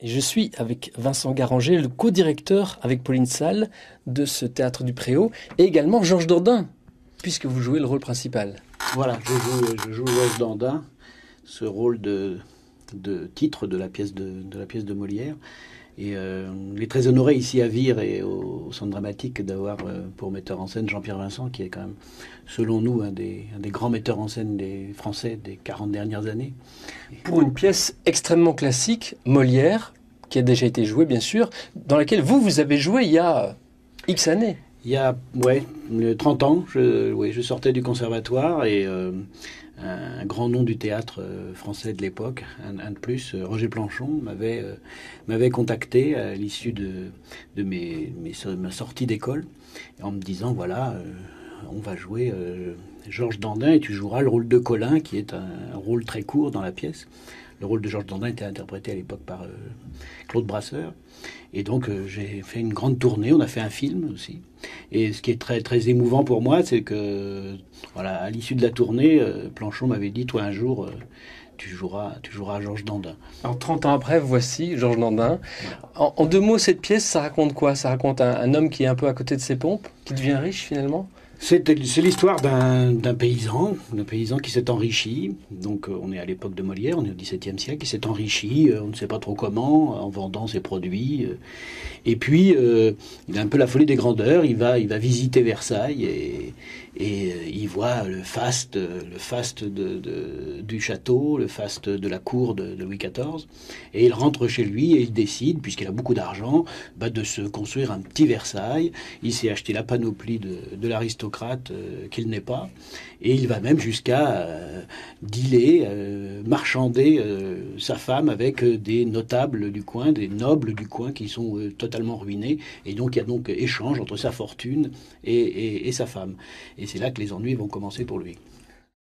Et je suis avec Vincent Garanger, le co-directeur avec Pauline Salle de ce théâtre du Préau, et également Georges Dandin, puisque vous jouez le rôle principal. Voilà, je joue Georges Dandin, ce rôle de titre de la pièce de Molière. Et on est très honoré ici à Vire et au Centre dramatique d'avoir pour metteur en scène Jean-Pierre Vincent, qui est quand même, selon nous, un des grands metteurs en scène des Français des 40 dernières années. Pour une pièce extrêmement classique, Molière, qui a déjà été jouée bien sûr, dans laquelle vous avez joué il y a X années. Il y a 30 ans, je sortais du conservatoire et un grand nom du théâtre français de l'époque, un de plus, Roger Planchon, m'avait contacté à l'issue de ma sortie d'école en me disant voilà, on va jouer Georges Dandin et tu joueras le rôle de Colin, qui est un rôle très court dans la pièce. Le rôle de Georges Dandin était interprété à l'époque par Claude Brasseur. Et donc j'ai fait une grande tournée, on a fait un film aussi. Et ce qui est très très émouvant pour moi, c'est que voilà, à l'issue de la tournée, Planchon m'avait dit toi un jour tu joueras Georges Dandin. Alors 30 ans après, voici Georges Dandin. En deux mots, cette pièce, ça raconte quoi? Ça raconte un homme qui est un peu à côté de ses pompes, qui devient riche finalement? C'est l'histoire d'un paysan qui s'est enrichi. Donc on est à l'époque de Molière, on est au XVIIe siècle, qui s'est enrichi, on ne sait pas trop comment, en vendant ses produits. Et puis il a un peu la folie des grandeurs. Il va visiter Versailles et il voit le faste du château, le faste de la cour de Louis XIV. Et il rentre chez lui et il décide, puisqu'il a beaucoup d'argent, de se construire un petit Versailles. Il s'est acheté la panoplie de l'aristocrate qu'il n'est pas. Et il va même jusqu'à dealer, marchander sa femme avec des notables du coin, des nobles du coin qui sont totalement ruinés. Et donc il y a donc échange entre sa fortune et sa femme. Et c'est là que les ennuis vont commencer pour lui.